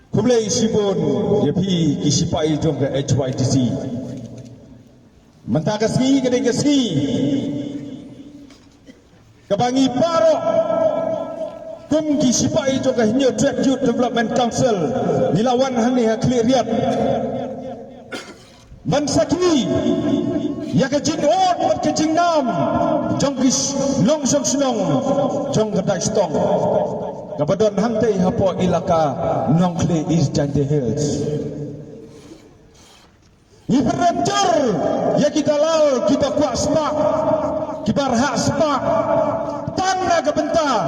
Kumlay sibon yapi kisipai jong ke HYTC. Mentakasngi kedai kasngi. Kebangi paro kum kisipai jong ke Hinyo Track Youth Development Council nilawan hani clear riat. Mansakini ya ke jing ot mat ke jing nam jong kis long song snong jong ke dai stong. Kabadon hangtay hapo ilaka Nongkle East Jante Hills. Iberanjur ya kita lal kita kuat semak kibar hak semak tanah kebentar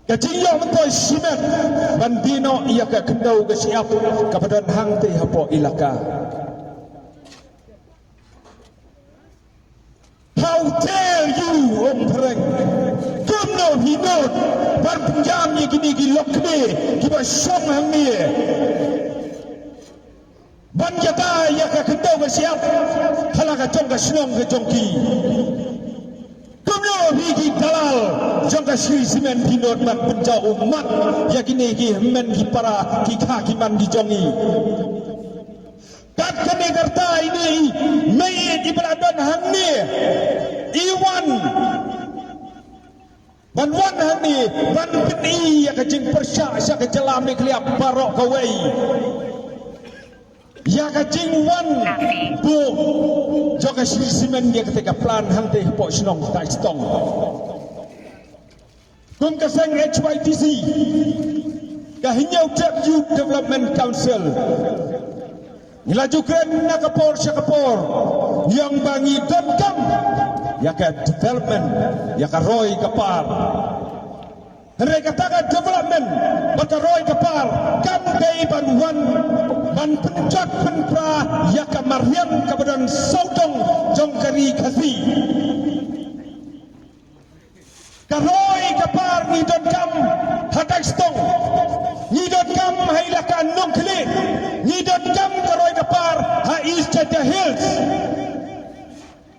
kajiyong mentoy simet bandino iya ka kendau ke siap kabadon hangtay hapo ilaka. How dare you Om Pereng kumno hinot ban penjam ye gini gilok kene kiba song hang ni ban jata ya ka kendau ke siap halaka jong ka snong ke jongki kumno higi dalal jong ka sri simen hinot ban penjau umat ya gini gi men gi para ki kaki man gi jongi kat kene kerta ini mei di beladon hang ni iwan ban wan hani ban peni ya kajing persyak syak kejelami kliap barok kawai ya kajing wan bu joka simen dia ketika plan hang teh pok snong tai stong kum kaseng HYTC kahinyau Track Youth Development Council nilaju kren nakapor syakapor yang bangi domkam ya ke development ya ke roy kapar mereka katakan development maka roy kapar kam dei banwan ban penjak penpra ya ke mariam kebadan saudong jongkari kasi ke roy kapar ni domkam hatai stong ni domkam hailakan Nongkle ni domkam ke roy kapar ha East Jante Hills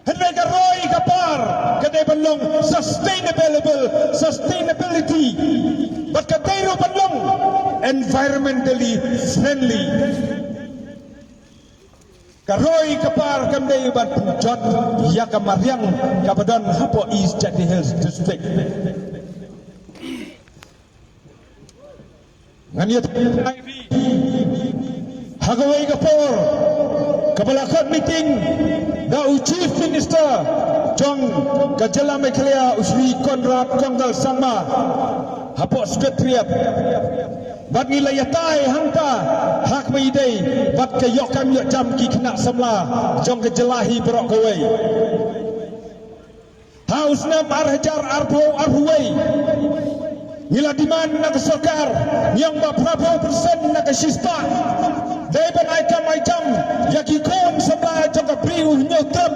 Henry Roy Kapar kadai belong sustainability but kadai ro belong environmentally friendly Karoy Kapar kadai ban penjot ya kamariang kabadan hapo East Jante Hills district nganiat Hagawai Kapor kabalakan meeting Dau Chief Minister Jong Kajala Mekhlia Usri Konrad Konggal Sangma Hapok Sekretariat Bat Nilayatai Hangta Hak Maidai Bat Kayok Kami Jam Ki Kena Samla Jong Kajalahi Berok Kawai Haus Nam Arhajar Arhuwai Nila Diman Nak Sokar Yang Ba Prabowo Persen Nak Sista Daiban Aikam Yaki Kon Sabla Jongka Priu Nyotem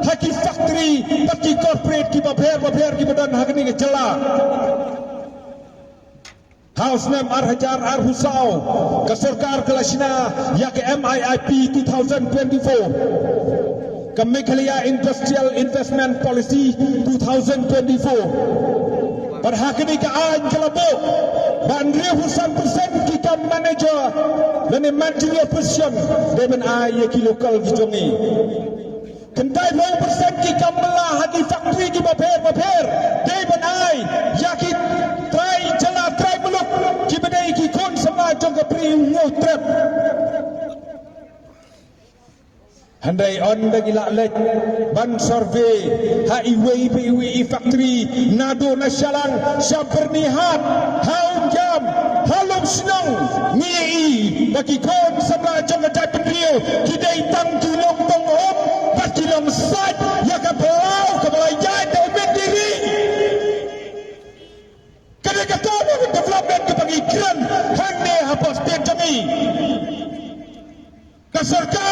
Haki Factory Baki Corporate Ki Babher Ki Badan Hakini Ke Jela House Nam Arhajar Arhusau Kesorkar Kelasina Yaki MIIP 2024 Kemekhlia Industrial Investment Policy 2024 Berhakini ke Ain Kelabuk Bandri Husan Persen Kita Manager Dan Manjilia Persian Demen Ayah Ki Lokal Ki Jongi Kentai 1% Ki Kamala Haki Factory Ki Babher Demen Ayah Yaki Try Jala Try Meluk Ki Badai Ki Kon Sama Jongka Pri Ngotrep Handai on bagi laklet ban survey highway PWE factory nado nasyalang syampernihat haum jam halum senang ngii bagi kon sama jong adai penrio kidai tang kilong tong om pas kilong sat ya ka belau ke belayai demen diri kadang-kata development ke bagi kran hang ne hapos tiap jami ke serkar